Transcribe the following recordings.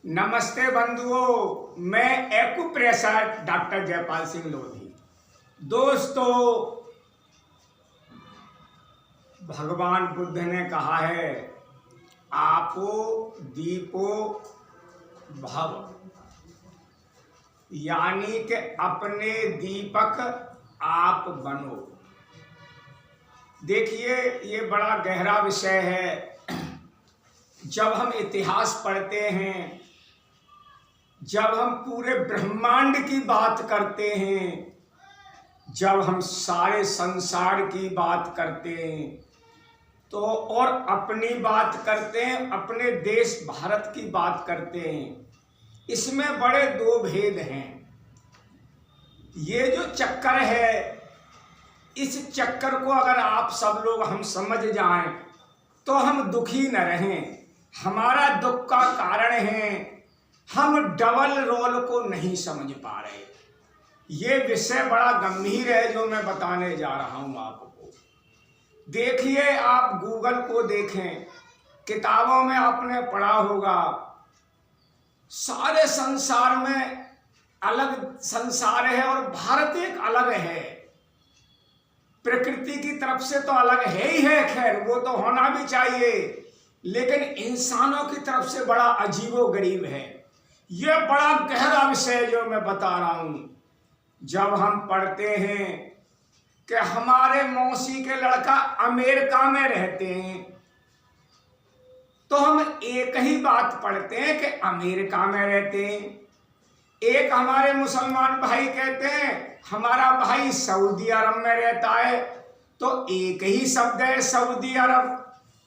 नमस्ते बंधुओं, मैं एक्यूप्रेशर डॉक्टर जयपाल सिंह लोधी। दोस्तों, भगवान बुद्ध ने कहा है, आपो दीपो भव, यानी कि अपने दीपक आप बनो। देखिए, ये बड़ा गहरा विषय है। जब हम इतिहास पढ़ते हैं, जब हम पूरे ब्रह्मांड की बात करते हैं, जब हम सारे संसार की बात करते हैं, तो और अपनी बात करते हैं, अपने देश भारत की बात करते हैं, इसमें बड़े दो भेद हैं। ये जो चक्कर है, इस चक्कर को अगर आप सब लोग हम समझ जाएं तो हम दुखी न रहें। हमारा दुख का कारण है हम डबल रोल को नहीं समझ पा रहे। ये विषय बड़ा गंभीर है जो मैं बताने जा रहा हूं आपको। देखिए, आप गूगल को देखें, किताबों में आपने पढ़ा होगा, सारे संसार में अलग संसार है और भारत एक अलग है। प्रकृति की तरफ से तो अलग है ही है, खैर वो तो होना भी चाहिए, लेकिन इंसानों की तरफ से बड़ा अजीबोगरीब है। यह बड़ा गहरा विषय जो मैं बता रहा हूं। जब हम पढ़ते हैं कि हमारे मौसी के लड़का अमेरिका में रहते हैं, तो हम एक ही बात पढ़ते हैं कि अमेरिका में रहते हैं। एक हमारे मुसलमान भाई कहते हैं हमारा भाई सऊदी अरब में रहता है, तो एक ही शब्द है सऊदी अरब।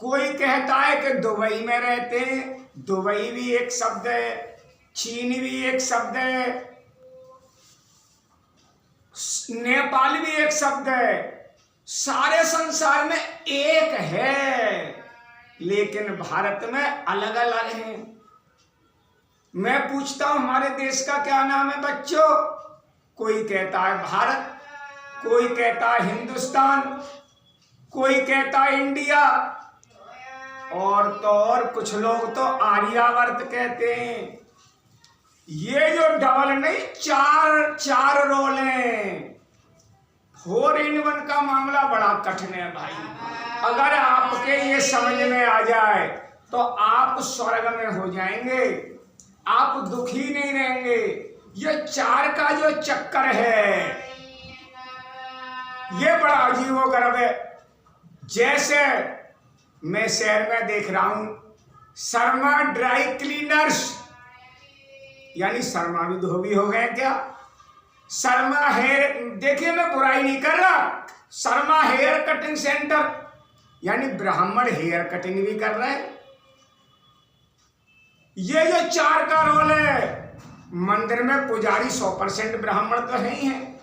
कोई कहता है कि दुबई में रहते हैं, दुबई भी एक शब्द है, चीन भी एक शब्द है, नेपाल भी एक शब्द है। सारे संसार में एक है, लेकिन भारत में अलग अलग हैं। मैं पूछता हूं हमारे देश का क्या नाम है बच्चों? कोई कहता है भारत, कोई कहता है हिंदुस्तान, कोई कहता है इंडिया, और तो और कुछ लोग तो आर्यावर्त कहते हैं। ये जो डबल नहीं, चार रोल हैं। 4 in 1 का मामला बड़ा कठिन है भाई। अगर आपके ये समझ में आ जाए तो आप स्वर्ग में हो जाएंगे, आप दुखी नहीं रहेंगे। ये 4 का जो चक्कर है, ये बड़ा अजीबोगरीब है। जैसे मैं शहर में देख रहा हूं, शर्मा ड्राई क्लीनर्स, यानी शर्मा भी धोबी हो गए क्या? शर्मा हेयर, देखिए मैं बुराई नहीं कर रहा, शर्मा हेयर कटिंग सेंटर, यानी ब्राह्मण हेयर कटिंग भी कर रहे हैं। ये जो 4 का रोल है, मंदिर में पुजारी 100% ब्राह्मण तो नहीं है।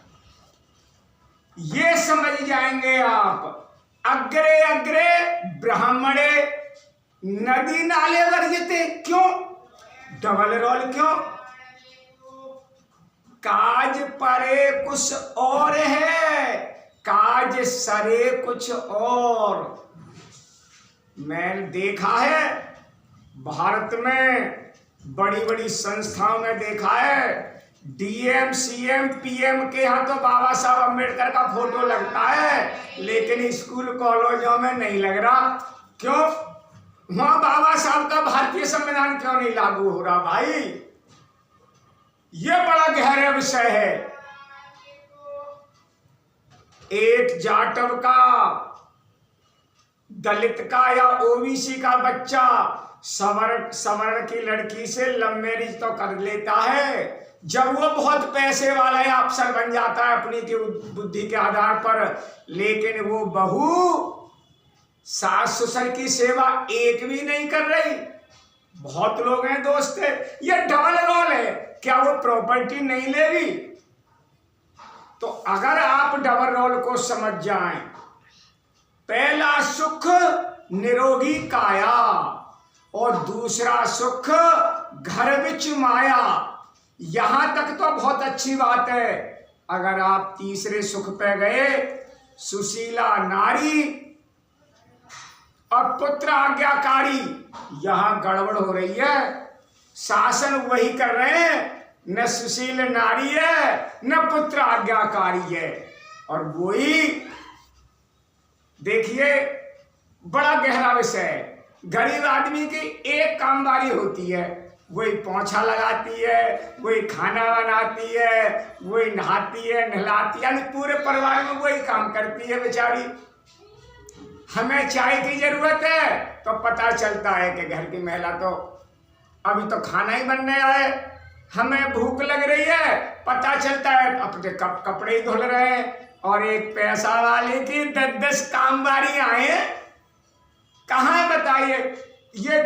ये समझ जाएंगे आप। अग्रे अग्रे ब्राह्मणे नदी नाले वर्जते, क्यों? डबल रोल क्यों? काज परे कुछ और है, काज सरे कुछ और। मैं देखा है भारत में बड़ी बड़ी संस्थाओं में देखा है, डीएम सीएम पीएम के यहाँ तो बाबा साहब अम्बेडकर का फोटो लगता है, लेकिन स्कूल कॉलेजों में नहीं लग रहा। क्यों? वहां बाबा साहब का भारतीय संविधान क्यों नहीं लागू हो रहा भाई? ये बड़ा गहरा विषय है। एक जाटव का, दलित का या ओबीसी का बच्चा सवर्ण की लड़की से लव मैरिज तो कर लेता है। जब वो बहुत पैसे वाला है, अफसर बन जाता है अपनी की बुद्धि के आधार पर, लेकिन वो बहू सास ससुर की सेवा एक भी नहीं कर रही। बहुत लोग हैं दोस्त, ये डबल रोल है। क्या वो प्रॉपर्टी नहीं लेगी? तो अगर आप डबल रोल को समझ जाएं, पहला सुख निरोगी काया और दूसरा सुख घर विच माया। यहां तक तो बहुत अच्छी बात है। अगर आप तीसरे सुख पे गए, सुशीला नारी और पुत्र आज्ञाकारी, यहां गड़बड़ हो रही है। शासन वही कर रहे हैं, न सुशील नारी है न पुत्र आज्ञाकारी है। और वही देखिए बड़ा गहरा विषय है। गरीब आदमी की एक कामवारी होती है, वही पोंछा लगाती है, वही खाना बनाती है, वही नहाती है, नहलाती है, यानी पूरे परिवार में वही काम करती है बेचारी। हमें चाय की जरूरत है तो पता चलता है कि घर की महिला तो अभी तो खाना ही बनने आए। हमें भूख लग रही है, पता चलता है अपने कपड़े ही धुल रहे हैं। और एक पैसा वाले की 10-10 कामवारियां हैं, कहाँ है बताइए। ये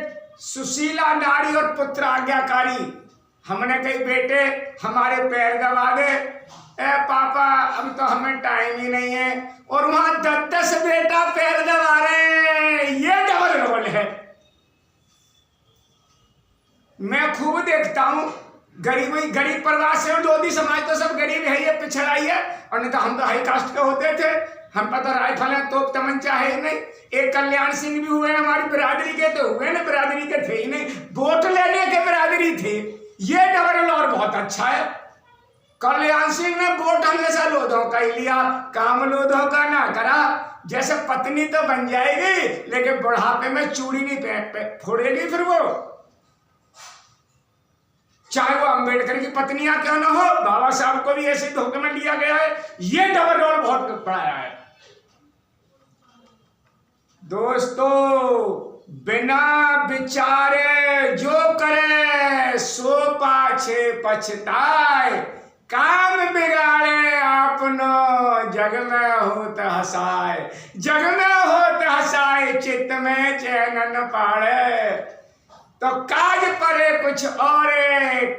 सुशीला नारी और पुत्र आज्ञाकारी। हमने कही बेटे हमारे पैर दबा दे, ए पापा अब तो हमें टाइम ही नहीं है, और वहां 10-10 बेटा पैर दबा रहे हैं। ये डबल रोल है। मैं खूब देखता हूं गरीब परिवार से, लोधी समाज तो सब गरीब है, ये पिछड़ा ही है। और नहीं तो हम तो हाई कास्ट के होते थे, हम पर तो राइफल है, तोप तमंचा है ही नहीं। एक कल्याण सिंह भी हुए हमारी बिरादरी के, तो हुए ना, बिरादरी के थे ही नहीं, वोट लेने के बिरादरी थे। ये डबल और बहुत अच्छा है। कल्याण सिंह ने वोट हमेशा लोधों का ही लिया, काम लोधों का ना करा। जैसे पत्नी तो बन जाएगी लेकिन बुढ़ापे में चूड़ी नहीं फोड़ेगी फिर वो, चाहे वो अंबेडकर की पत्नियां क्यों ना हो। बाबा साहब को भी ऐसे धोखे में लिया गया है। ये डबल रोल बहुत पड़ाया है दोस्तों। बिना विचारे जो करे सो पाछे पछताए, काम बिगाड़े आपनो जग में होत हसाए। जग में होत हसाए चित्त में चैन न पाड़े। तो काज परे कुछ और,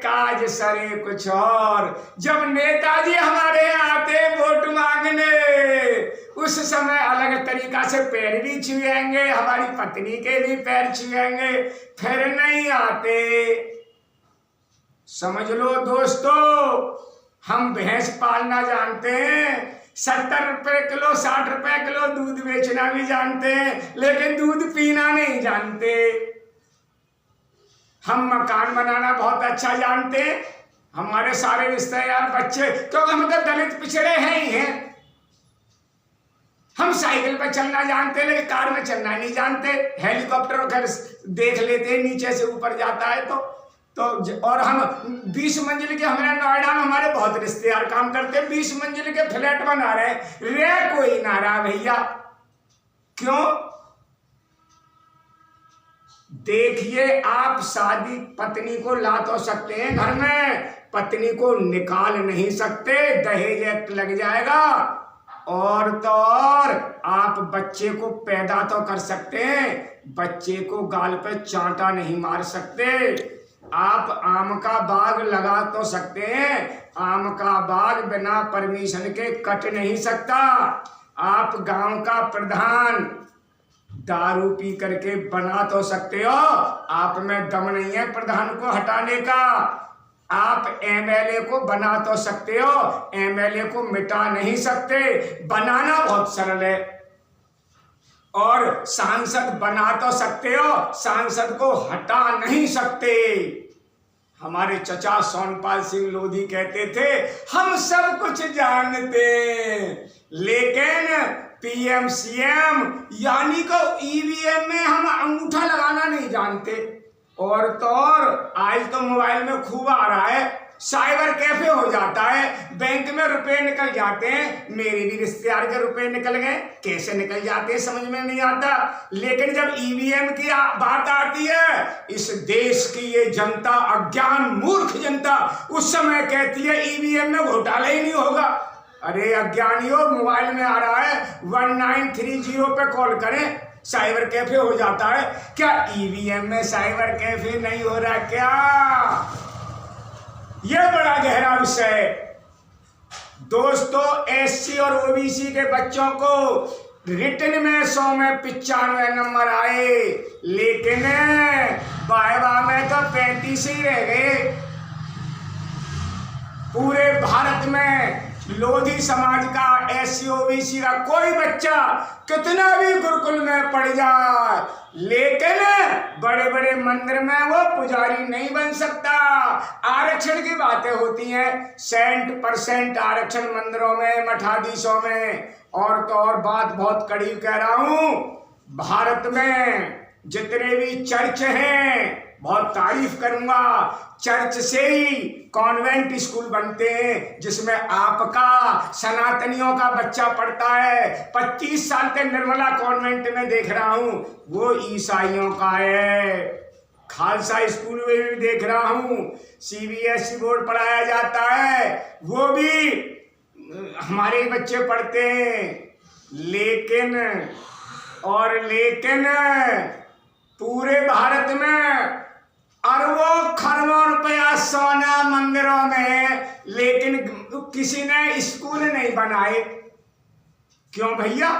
काज सरे कुछ और। जब नेताजी हमारे यहाँ आते वोट मांगने, उस समय अलग तरीका से पैर भी छुएंगे, हमारी पत्नी के भी पैर छुएंगे, फिर नहीं आते। समझ लो दोस्तों, हम भैंस पालना जानते हैं, 70 रुपए किलो 60 रुपए किलो दूध बेचना भी जानते हैं, लेकिन दूध पीना नहीं जानते। हम मकान बनाना बहुत अच्छा जानते हैं, हमारे सारे रिश्तेदार बच्चे, क्योंकि हम तो दलित पिछड़े हैं ही हैं। हम साइकिल पर चलना जानते हैं लेकिन कार में चलना नहीं जानते। हेलीकॉप्टर घर देख लेते हैं, नीचे से ऊपर जाता है तो और हम 20 मंजिल के, हमारे नोएडा में हमारे बहुत रिश्तेदार काम करते हैं, 20 मंजिल के फ्लैट बना रहे हैं, रे कोई नारा भैया। क्यों? देखिए आप शादी पत्नी को ला तो सकते हैं घर में, पत्नी को निकाल नहीं सकते, दहेज एक्ट लग जाएगा। और तो और आप बच्चे को पैदा तो कर सकते हैं, बच्चे को गाल पे चांटा नहीं मार सकते। आप आम का बाग लगा तो सकते हैं, आम का बाग बिना परमिशन के कट नहीं सकता। आप गांव का प्रधान दारू पी करके बना तो सकते हो, आप में दम नहीं है प्रधान को हटाने का। आप एमएलए को बना तो सकते हो, एमएलए को मिटा नहीं सकते। बनाना बहुत सरल है। और सांसद बना तो सकते हो, सांसद को हटा नहीं सकते। हमारे चचा सोनपाल सिंह लोधी कहते थे, हम सब कुछ जानते लेकिन पीएम सीएम यानी को ईवीएम में हम अंगूठा लगाना नहीं जानते। और तो और आज तो मोबाइल में खूब आ रहा है, साइबर कैफे हो जाता है, बैंक में रुपए निकल जाते हैं। मेरे भी रिश्तेदार के रुपए निकल गए, कैसे निकल जाते हैं समझ में नहीं आता। लेकिन जब ईवीएम की बात आती है, इस देश की ये जनता, अज्ञान मूर्ख जनता, उस समय कहती है ईवीएम में घोटाला ही नहीं होगा। अरे अज्ञानियों, मोबाइल में आ रहा है 1930 पे कॉल करें, साइबर कैफे हो जाता है। क्या ईवीएम में साइबर कैफे नहीं हो रहा क्या? यह बड़ा गहरा विषय है दोस्तों। एससी और ओबीसी के बच्चों को रिटन में 100 में 95 नंबर आए, लेकिन वाइवा में तो 35 ही रह गए। पूरे भारत में लोधी समाज का, SC OBC का कोई बच्चा कितना भी गुरुकुल में पढ़ जाए, लेकिन बड़े बड़े मंदिर में वो पुजारी नहीं बन सकता। आरक्षण की बातें होती हैं, 100% आरक्षण मंदिरों में, मठाधीशों में। और तो और बात बहुत कड़ी कह रहा हूं, भारत में जितने भी चर्च हैं, बहुत तारीफ करूंगा, चर्च से ही कॉन्वेंट स्कूल बनते हैं जिसमें आपका सनातनियों का बच्चा पढ़ता है। 25 साल से निर्मला कॉन्वेंट में देख रहा हूं, वो ईसाइयों का है। खालसा स्कूल में भी देख रहा हूं, CBSE बोर्ड पढ़ाया जाता है, वो भी हमारे बच्चे पढ़ते हैं। लेकिन पूरे भारत में अरबों खरबों रुपया सोना मंदिरों में, लेकिन किसी ने स्कूल नहीं बनाए। क्यों भैया?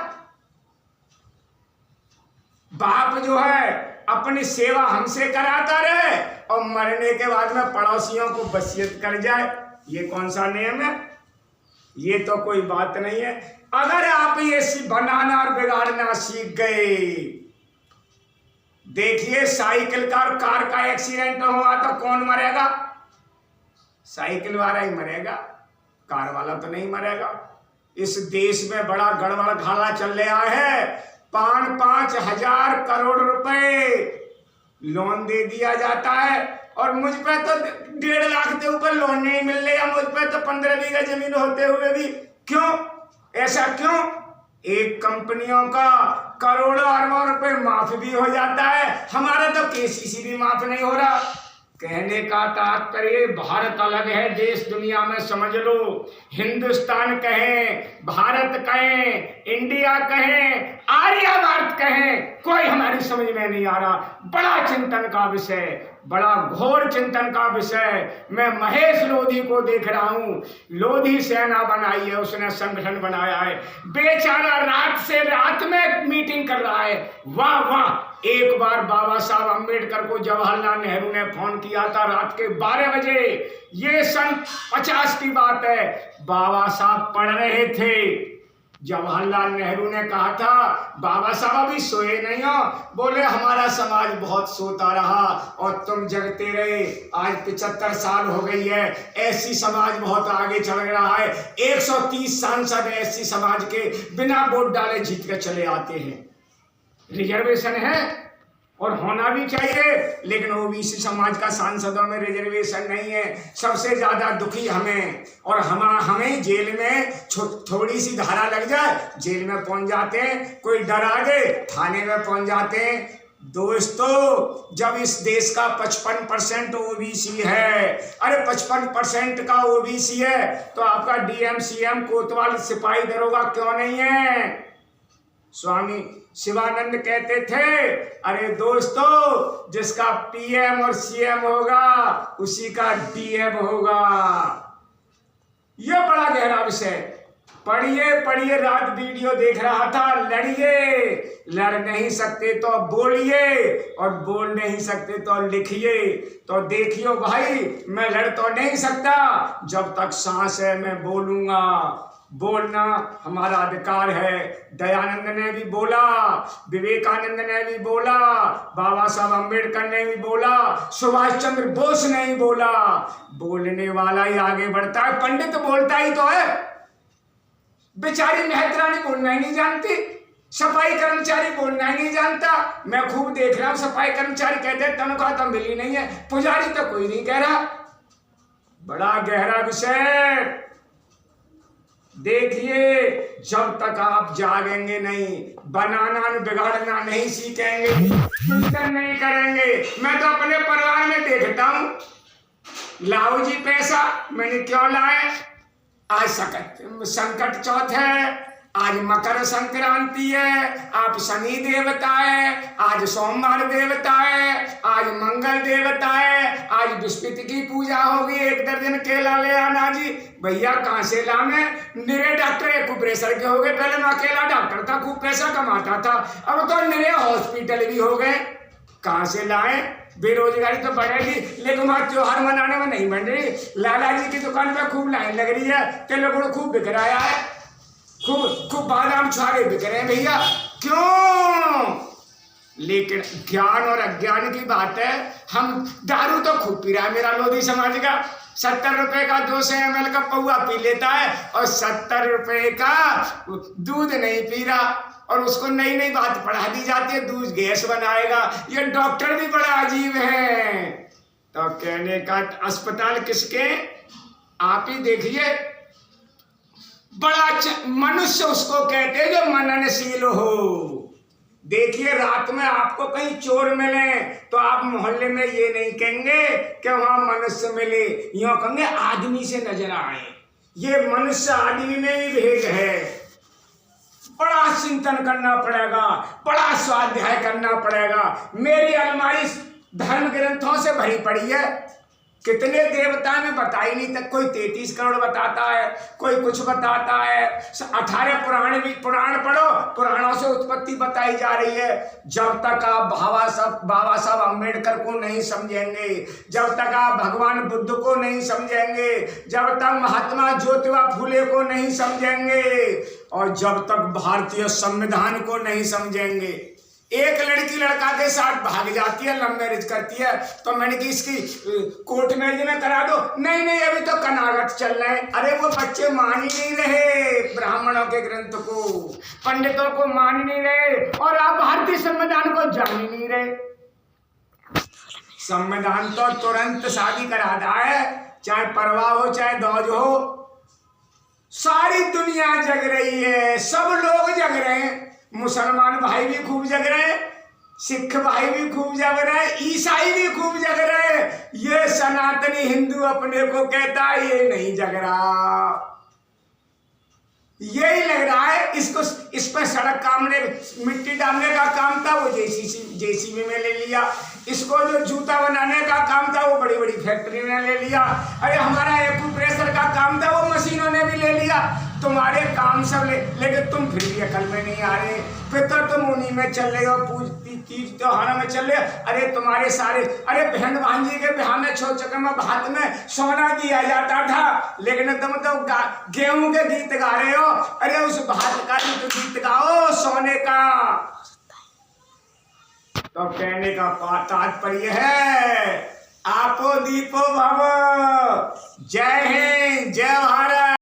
बाप जो है अपनी सेवा हमसे कराता रहे और मरने के बाद में पड़ोसियों को वसीयत कर जाए, ये कौन सा नियम है? ये तो कोई बात नहीं है। अगर आप ये बनाना और बिगाड़ना सीख गए, देखिए साइकिल का और कार का एक्सीडेंट हुआ तो कौन मरेगा? साइकिल वाला ही मरेगा, कार वाला तो नहीं मरेगा। इस देश में बड़ा गड़बड़ घाला चल रहा है। 5,000 करोड़ रुपए लोन दे दिया जाता है और मुझ पे तो 1.5 लाख के ऊपर लोन नहीं मिल रहा, मुझ पे तो 15 बीघा जमीन होते हुए भी। क्यों? ऐसा क्यों? एक कंपनियों का करोड़ों अरबों रुपए माफ भी हो जाता है, हमारा तो KCC भी माफ नहीं हो रहा। कहने का तात्पर्य, भारत अलग है देश दुनिया में, समझ लो। हिंदुस्तान कहें, भारत कहें, इंडिया कहें, आर्यवर्त कहें, कोई हमारी समझ में नहीं आ रहा। बड़ा चिंतन का विषय, बड़ा घोर चिंतन का विषय। मैं महेश लोधी को देख रहा हूं, लोधी सेना बनाई है, उसने संगठन बनाया है, बेचारा रात से रात में मीटिंग कर रहा है। वाह वाह। एक बार बाबा साहब अम्बेडकर को जवाहरलाल नेहरू ने फोन किया था रात के 12 बजे, ये सन 50 की बात है। बाबा साहब पढ़ रहे थे, जवाहरलाल नेहरू ने कहा था, बाबा साहब अभी सोए नहीं हो? बोले हमारा समाज बहुत सोता रहा और तुम जगते रहे। आज 75 साल हो गई है, SC समाज बहुत आगे चल रहा है। 130 सांसद SC समाज के बिना वोट डाले जीत कर चले आते हैं। रिजर्वेशन है और होना भी चाहिए, लेकिन OBC समाज का सांसदों में रिजर्वेशन नहीं है। सबसे ज्यादा दुखी हमें, और हमें जेल में थोड़ी सी धारा लग जाए जेल में पहुंच जाते हैं, कोई डरा दे थाने में पहुंच जाते हैं। दोस्तों, जब इस देश का 55% OBC है, अरे 55% का OBC है, तो आपका DM CM कोतवाल सिपाही दरोगा क्यों नहीं है? स्वामी शिवानंद कहते थे, अरे दोस्तों, जिसका PM और CM होगा उसी का DM होगा। यह बड़ा गहरा विषय। पढ़िए, रात वीडियो देख रहा था। लड़िए, लड़ नहीं सकते तो बोलिए, और बोल नहीं सकते तो लिखिए। तो देखियो भाई, मैं लड़ तो नहीं सकता, जब तक सांस है मैं बोलूंगा। बोलना हमारा अधिकार है। दयानंद ने भी बोला, विवेकानंद ने भी बोला, बाबा साहब अम्बेडकर ने भी बोला, सुभाष चंद्र बोस ने ही बोला। बोलने वाला ही आगे बढ़ता है। पंडित बोलता ही तो है, बेचारी मेहतरानी बोलना ही नहीं जानती, सफाई कर्मचारी बोलना ही नहीं जानता। मैं खूब देख रहा हूं, सफाई कर्मचारी कहते हैं तनख्वाह तो मिली नहीं है, पुजारी तो कोई नहीं कह रहा। बड़ा गहरा विषय। देखिए, जब तक आप जागेंगे नहीं, बनाना बिगाड़ना नहीं सीखेंगे, चिंतन नहीं करेंगे। मैं तो अपने परिवार में देखता हूं, लाओ जी पैसा, मैंने क्यों लाए? आज संकट चौथ है, आज मकर संक्रांति है, आप शनि देवता है, आज सोमवार देवता है, आज मंगल देवता है, आज बृहस्पति की पूजा होगी, 1 दर्जन केला ले आना जी। भैया कहाँ से लाने? निरे डॉक्टर एक्यूप्रेशर के हो गए, पहले मैं अकेला डॉक्टर था, खूब पैसा कमाता था, अब तो निरे हॉस्पिटल भी हो गए। कहाँ से लाए? बेरोजगारी तो बढ़ेगी, लेकिन वहाँ त्योहार मनाने में नहीं बन रही। लाला जी की दुकान पे खूब लाइन लग रही है, तेल गुड़ खूब बिक रहा है, खूब बादाम छुआरे बिक रहे हैं भैया। क्यों? लेकिन ज्ञान और अज्ञान की बात है। हम दारू तो खूब पी रहा है मेरा लोधी समाज का, 70 रुपए का 200 ml का पौआ पी लेता है और 70 रुपए का दूध नहीं पी रहा, और उसको नई नई बात पढ़ा दी जाती है, दूध गैस बनाएगा। ये डॉक्टर भी बड़ा अजीब है। तो कहने का अस्पताल किसके, आप ही देखिए। बड़ा मनुष्य उसको कहते हैं जो मननशील हो। देखिए, रात में आपको कहीं चोर मिले तो आप मोहल्ले में ये नहीं कहेंगे कि वहां मनुष्य मिले, यूं कहेंगे आदमी से नजर आए। ये मनुष्य आदमी में ही भेद है। बड़ा चिंतन करना पड़ेगा, बड़ा स्वाध्याय करना पड़ेगा। मेरी अलमारी धर्म ग्रंथों से भरी पड़ी है। कितने देवता में बताई नहीं तक, कोई 33 करोड़ बताता है, कोई कुछ बताता है। 18 पुराण भी, पुराण पढ़ो, पुराणों से उत्पत्ति बताई जा रही है। जब तक आप बाबा साहब अम्बेडकर को नहीं समझेंगे, जब तक आप भगवान बुद्ध को नहीं समझेंगे, जब तक महात्मा ज्योतिबा फूले को नहीं समझेंगे, और जब तक भारतीय संविधान को नहीं समझेंगे। एक लड़की लड़का के साथ भाग जाती है, लव मैरिज करती है, तो मैंने कि इसकी कोर्ट मैरिज में करा दो। नहीं, अभी तो कनागत चल रहे हैं। अरे वो बच्चे मान ही नहीं रहे ब्राह्मणों के ग्रंथ को, पंडितों को मान ही नहीं रहे, और आप भारतीय संविधान को जान ही नहीं रहे। संविधान तो तुरंत शादी कराता है, चाहे परवाह हो चाहे दौज हो। सारी दुनिया जग रही है, सब लोग जग रहे हैं। मुसलमान भाई भी खूब जग रहे हैं, सिख भाई भी खूब जग रहे हैं, ईसाई भी खूब जग रहे हैं। ये सनातनी हिंदू अपने को कहता है ये नहीं जग रहा। यही लग रहा है इसको, इस पर सड़क कामने मिट्टी डालने का काम था वो जेसीबी में ले लिया। इसको जो जूता बनाने का काम था वो बड़ी बड़ी फैक्ट्री ने ले लिया। अरे हमारा एक्यूप्रेशर का काम था वो मशीनों ने भी ले लिया। तुम्हारे काम सब लेकिन तुम फिर भी अकल में नहीं आ रहे। फिर तो तुम उन्हीं में चल रहे हो, तीज त्योहारों में चल रहे। अरे तुम्हारे सारे, अरे बहन भांजी के बिहार में छोट चक्कर में भात में सोना दिया जाता था, लेकिन तुम तो गेहूं के गीत गा रहे हो। अरे उस भात का भी तो गीत गाओ सोने का। तो कहने का तात्पर्य है, आपो दीपो भव। जय हिंद, जय भारत।